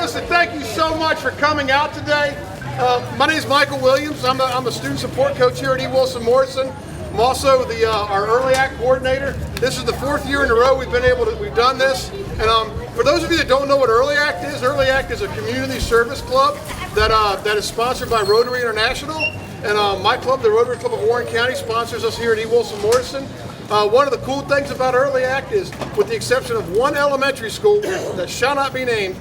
listen, thank you so much for coming out today. My name is Michael Williams. I'm a student support coach here at E. Wilson Morrison. I'm also our Early Act coordinator. This is the 4th year in a row we've done this. And for those of you that don't know what Early Act is a community service club that is sponsored by Rotary International. And my club, the Rotary Club of Warren County, sponsors us here at E. Wilson Morrison. One of the cool things about Early Act is, with the exception of one elementary school that shall not be named,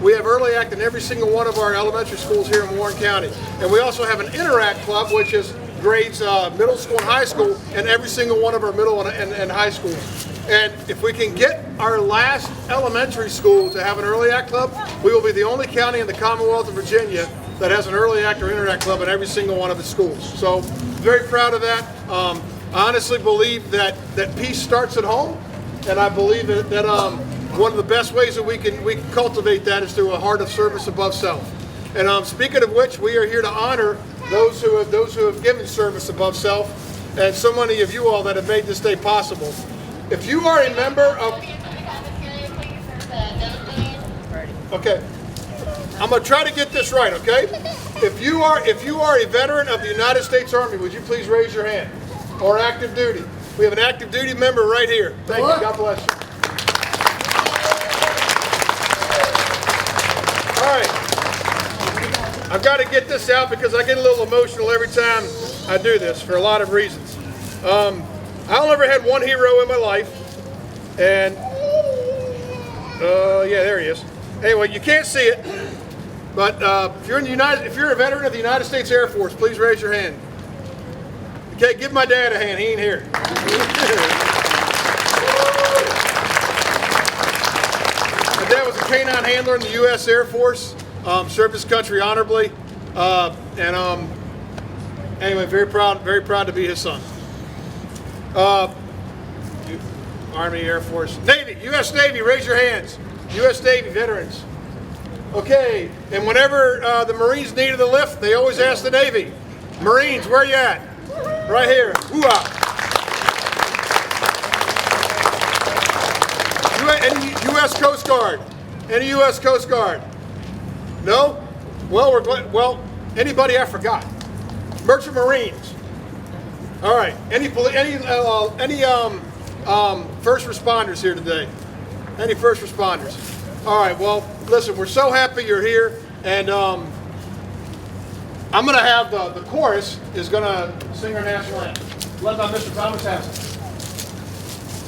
we have Early Act in every single one of our elementary schools here in Warren County. And we also have an Interact Club, which is grades middle school and high school in every single one of our middle and high schools. And if we can get our last elementary school to have an Early Act Club, we will be the only county in the Commonwealth of Virginia that has an Early Act or Interact Club in every single one of its schools. So very proud of that. I honestly believe that peace starts at home, and I believe that one of the best ways that we can cultivate that is through a heart of service above self. And speaking of which, we are here to honor those who have given service above self, and so many of you all that have made this day possible. If you are a member of, okay, I'm gonna try to get this right, okay? If you are a veteran of the United States Army, would you please raise your hand? Or active duty. We have an active duty member right here. Thank you. God bless you. All right. I've got to get this out because I get a little emotional every time I do this for a lot of reasons. I only ever had one hero in my life, and yeah, there he is. Anyway, you can't see it, but if you're a veteran of the United States Air Force, please raise your hand. Okay, give my dad a hand. He ain't here. My dad was a canine handler in the U.S. Air Force, served his country honorably, and anyway, very proud to be his son. Army, Air Force, Navy, U.S. Navy, raise your hands. U.S. Navy veterans. Okay, and whenever the Marines needed a lift, they always asked the Navy, Marines, where you at? Right here. Hoo-ah. Any U.S. Coast Guard? Any U.S. Coast Guard? No? Well, we're glad. Well, anybody I forgot? Merchant Marines. All right. Any first responders here today? Any first responders? All right. Well, listen. We're so happy you're here, and I'm going to have the chorus is going to sing our national anthem, led by Mr. Thomas Hassel.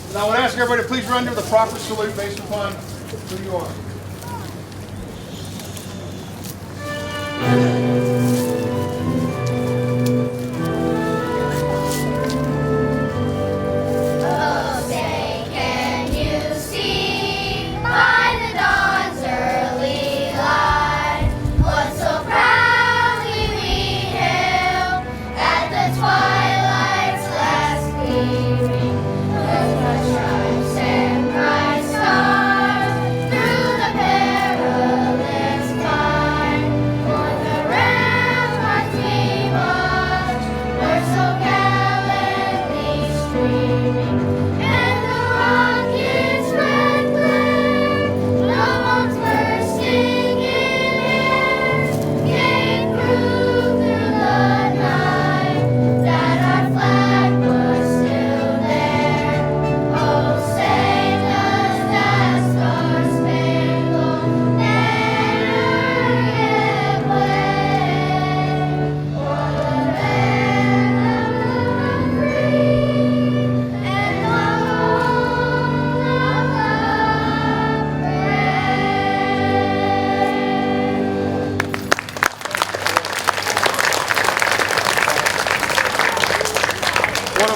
And I would ask everybody to please render the proper salute based upon who you are.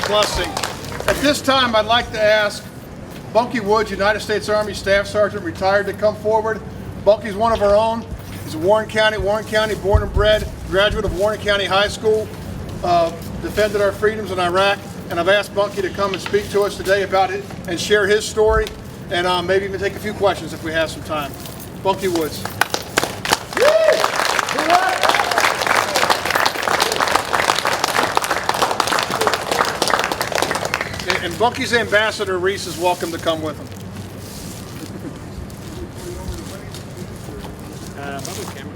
Blessing. At this time, I'd like to ask Bunky Woods, United States Army Staff Sergeant, retired, to come forward. Bunky's one of our own. He's a Warren County born and bred, graduate of Warren County High School, defended our freedoms in Iraq, and I've asked Bunky to come and speak to us today about it and share his story, and maybe even take a few questions if we have some time. Bunky Woods. And Bunky's ambassador, Reese, is welcome to come with him. Public camera.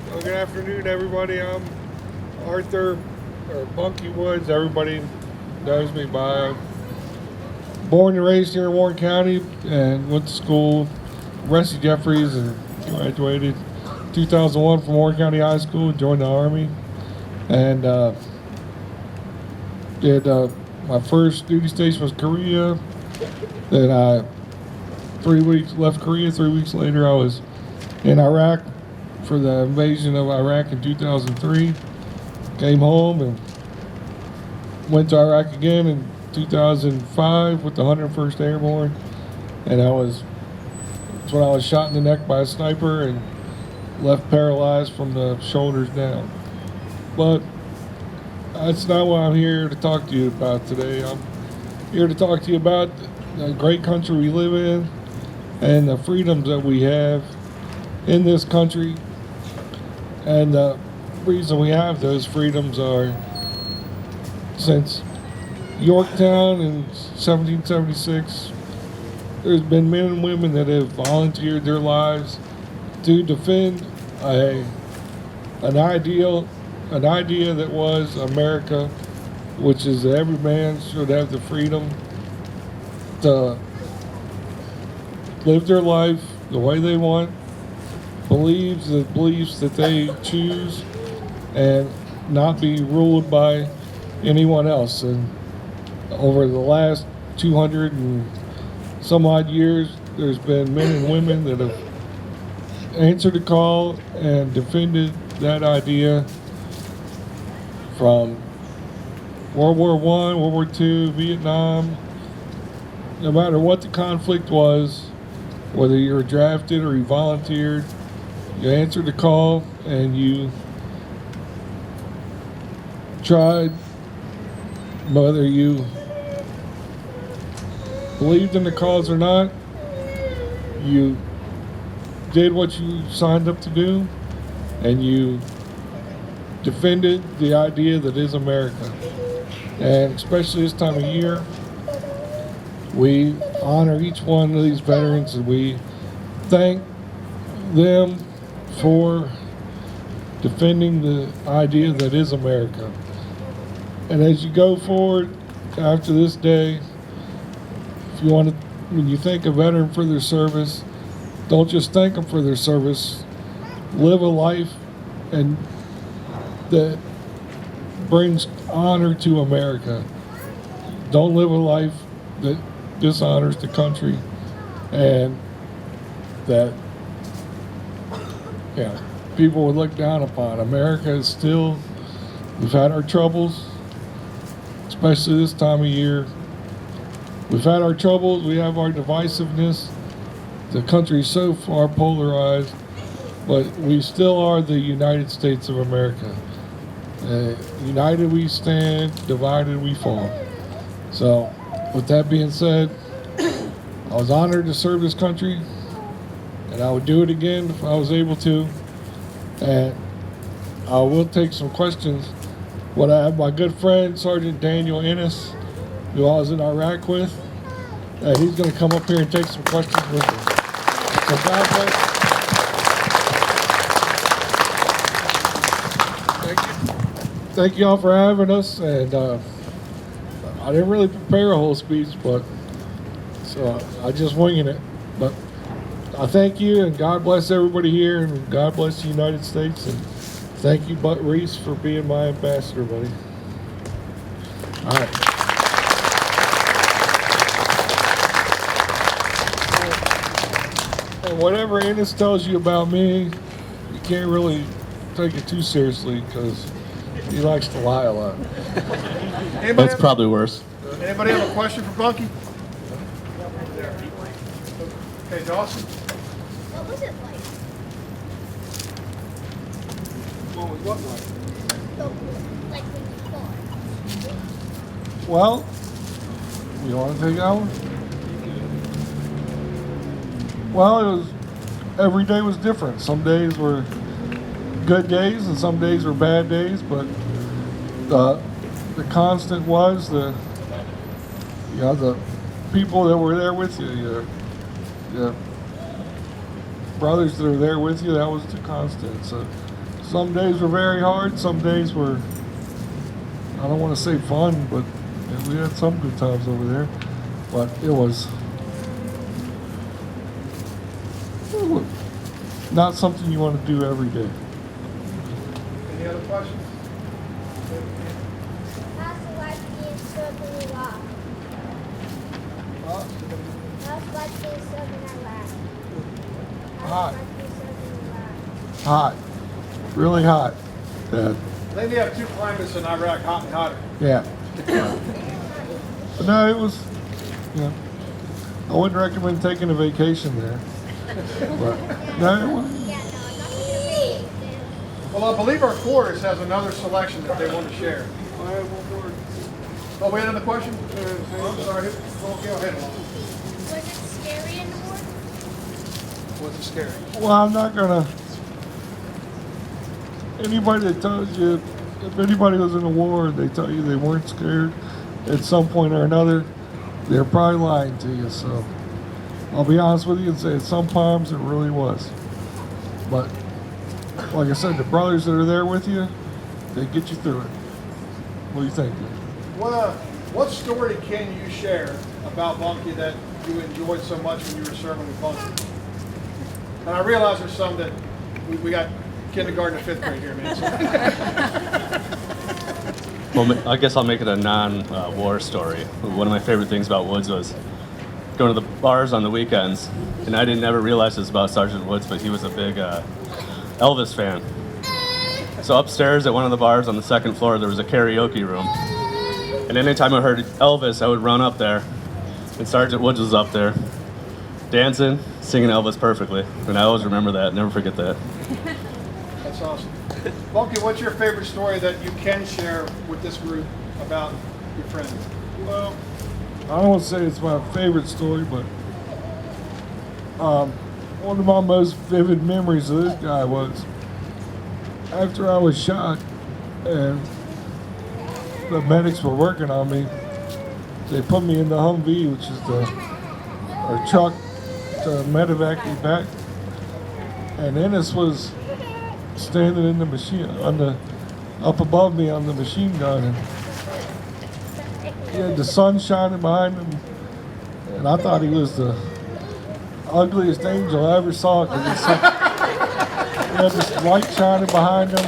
Well, good afternoon, everybody. I'm Arthur, or Bunky Woods. Everybody knows me by. Born and raised here in Warren County, and went to school, Rusty Jeffries, and graduated 2001 from Warren County High School. Joined the Army, and did my first duty station was Korea. Then I left Korea. 3 weeks later, I was in Iraq for the invasion of Iraq in 2003. Came home and went to Iraq again in 2005 with the 101st Airborne, and that's when I was shot in the neck by a sniper and left paralyzed from the shoulders down. But that's not what I'm here to talk to you about today. I'm here to talk to you about the great country we live in and the freedoms that we have in this country. And the reason we have those freedoms are since Yorktown in 1776, there's been men and women that have volunteered their lives to defend an idea that was America, which is that every man should have the freedom to live their life the way they want, believe the beliefs that they choose, and not be ruled by anyone else. And over the last 200 and some odd years, there's been men and women that have answered the call and defended that idea from World War I, World War II, Vietnam. No matter what the conflict was, whether you were drafted or you volunteered, you answered the call and you tried, whether you believed in the cause or not, you did what you signed up to do, and you defended the idea that is America. And especially this time of year, we honor each one of these veterans, and we thank them for defending the idea that is America. And as you go forward after this day, if you want to, when you thank a veteran for their service, don't just thank them for their service. Live a life and that brings honor to America. Don't live a life that dishonors the country and that people would look down upon. America is still, we've had our troubles, especially this time of year. We've had our troubles, we have our divisiveness. The country is so far polarized, but we still are the United States of America. United we stand, divided we fall. So, with that being said, I was honored to serve this country, and I would do it again if I was able to. And I will take some questions. What I have my good friend, Sergeant Daniel Ennis, who I was in Iraq with, and he's going to come up here and take some questions with us. So God bless. Thank you. Thank you all for having us. And I didn't really prepare a whole speech, but so I just winging it. But I thank you, and God bless everybody here, and God bless the United States. And thank you, Butt Reese, for being my ambassador, buddy. All right. And whatever Ennis tells you about me, you can't really take it too seriously because he likes to lie a lot. That's probably worse. Anybody have a question for Bunky? Okay, Dawson. What was it like? What was what like? Like when you fought? Well, you want to take that one? Well, every day was different. Some days were good days and some days were bad days, but the constant was the people that were there with you, your brothers that are there with you. That was the constant. So some days were very hard. Some days were, I don't want to say fun, but we had some good times over there. But it was not something you want to do every day. Any other questions? How's the life being served in Iraq? How's life being served in Iraq? Hot. How's life being served in Iraq? Hot. Really hot. Yeah. I think we have two climates in Iraq, hot and hotter. Yeah. But no, it was, I wouldn't recommend taking a vacation there. But no, it was. Yeah, no, I'm not going to be. Well, I believe our chorus has another selection that they want to share. Oh, we had another question? I'm sorry. Go ahead. Was it scary in the war? Was it scary? Well, I'm not gonna. Anybody that tells you, if anybody was in a war, they tell you they weren't scared at some point or another, they're probably lying to you. So I'll be honest with you and say at some times it really was. But like I said, the brothers that are there with you, they get you through it. What do you think? What story can you share about Bunky that you enjoyed so much when you were serving with Bunky? And I realize there's some that we got kindergarten to fifth grade here, man. Well, I guess I'll make it a non-war story. One of my favorite things about Woods was going to the bars on the weekends, and I didn't ever realize this about Sergeant Woods, but he was a big Elvis fan. So upstairs at one of the bars on the second floor, there was a karaoke room. And anytime I heard Elvis, I would run up there, and Sergeant Woods was up there, dancing, singing Elvis perfectly. And I always remember that, never forget that. That's awesome. Bunky, what's your favorite story that you can share with this group about your friend? Well, I don't want to say it's my favorite story, but one of my most vivid memories of this guy was after I was shot and the medics were working on me, they put me in the Humvee, which is our truck to medevac me back. And Ennis was standing in the machine up above me on the machine gun, and he had the sun shining behind him, and I thought he was the ugliest angel I ever saw, because he had this light shining behind him,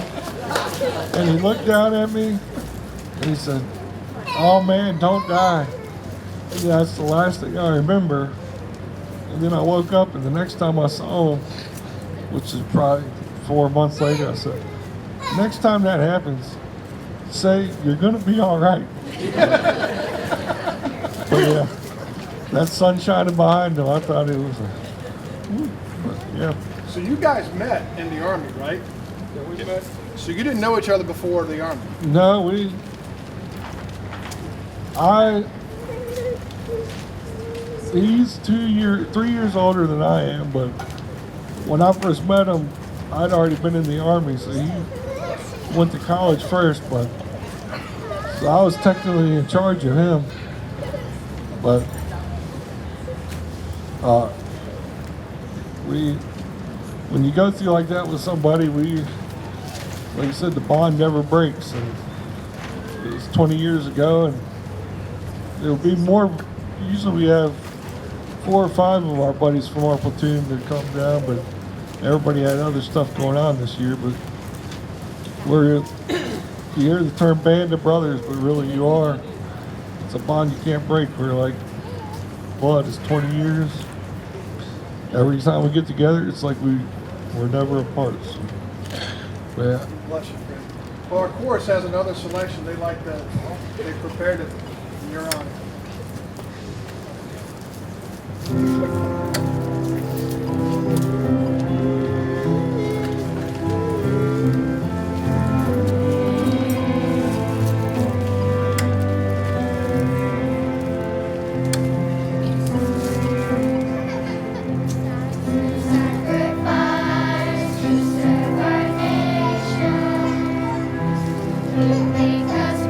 and he looked down at me and he said, "Oh man, don't die." And that's the last thing I remember. And then I woke up, and the next time I saw him, which is probably 4 months later, I said, "Next time that happens, say you're gonna be all right." But yeah, that sun shining behind him, I thought it was yeah. So you guys met in the Army, right? Yeah, we met. So you didn't know each other before the Army? No, he's 3 years older than I am, but when I first met him, I'd already been in the Army, so he went to college first, but so I was technically in charge of him. But when you go through like that with somebody, like you said, the bond never breaks. And it was 20 years ago, and there'll be more. Usually we have 4 or 5 of our buddies from our platoon that come down, but everybody had other stuff going on this year. But you hear the term band of brothers, but really it's a bond you can't break. We're like blood. It's 20 years. Every time we get together, it's like we're never apart. So, yeah. Bless you, friend. Well, our chorus has another selection. They prepared it in your honor. Sacrifice to serve our nation. Because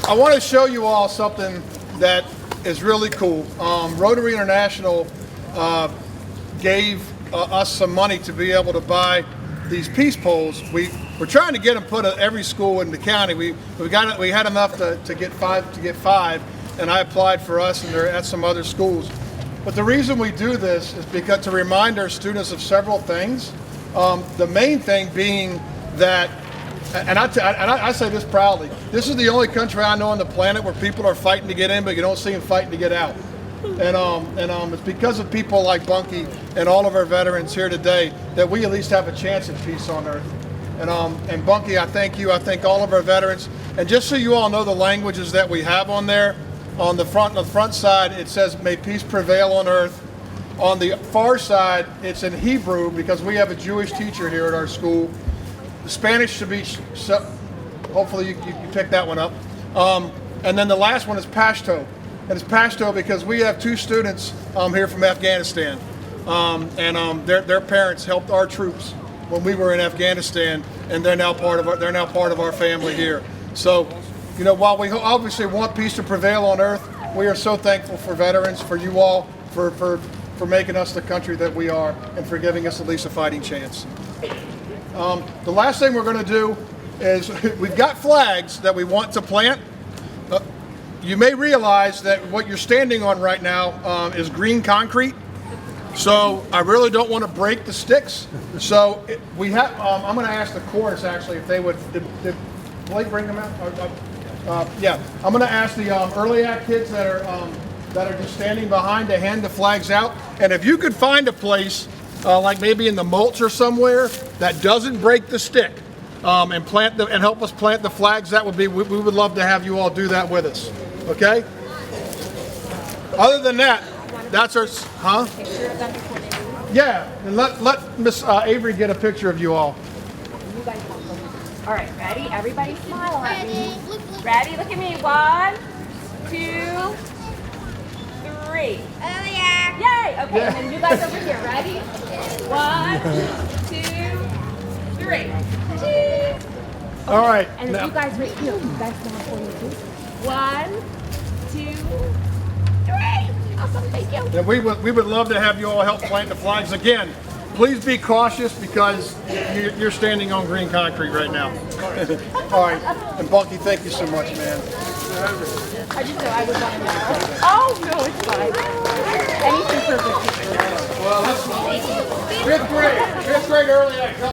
I want to show you all something that is really cool. Rotary International gave us some money to be able to buy these peace poles. We're trying to get them put at every school in the county. We had enough to get five, and I applied for us, and they're at some other schools. But the reason we do this is because to remind our students of several things. The main thing being that, and I say this proudly, this is the only country I know on the planet where people are fighting to get in, but you don't see them fighting to get out. And it's because of people like Bunky and all of our veterans here today that we at least have a chance at peace on earth. And Bunky, I thank you. I thank all of our veterans. And just so you all know the languages that we have on there, on the front side it says, "May peace prevail on earth." On the far side, it's in Hebrew because we have a Jewish teacher here at our school. The Spanish should be, hopefully you pick that one up. And then the last one is Pashto. And it's Pashto because we have two students here from Afghanistan. Their parents helped our troops when we were in Afghanistan, and they're now part of our family here. So, you know, while we obviously want peace to prevail on earth, we are so thankful for veterans, for you all, for making us the country that we are, and for giving us at least a fighting chance. The last thing we're going to do is we've got flags that we want to plant. You may realize that what you're standing on right now is green concrete. So I really don't want to break the sticks. So we have. I'm going to ask the chorus actually if they would. Did Blake bring them out? Yeah. I'm going to ask the early act kids that are just standing behind to hand the flags out. And if you could find a place, like maybe in the mulch or somewhere, that doesn't break the stick, and help us plant the flags, that would be. We would love to have you all do that with us. Okay. Other than that, that's our. Huh? Yeah. And let Miss Avery get a picture of you all. All right, ready? Everybody smile at me. Ready? Look at me. 1, 2, 3. Oh yeah. Yay! Okay, Yeah. and then you guys over here. Ready? 1, 2, 3. Cheese. All right. And then Now- you guys right here. You guys smile for me too. 1, 2, 3. Awesome. Thank you. And we would love to have you all help plant the flags again. Please be cautious because you're standing on green concrete right now. All right. And Bunky, thank you so much, man. I just know I would want to know. Oh no, it's fine. Anything for the picture. Well, let's fifth grade early act.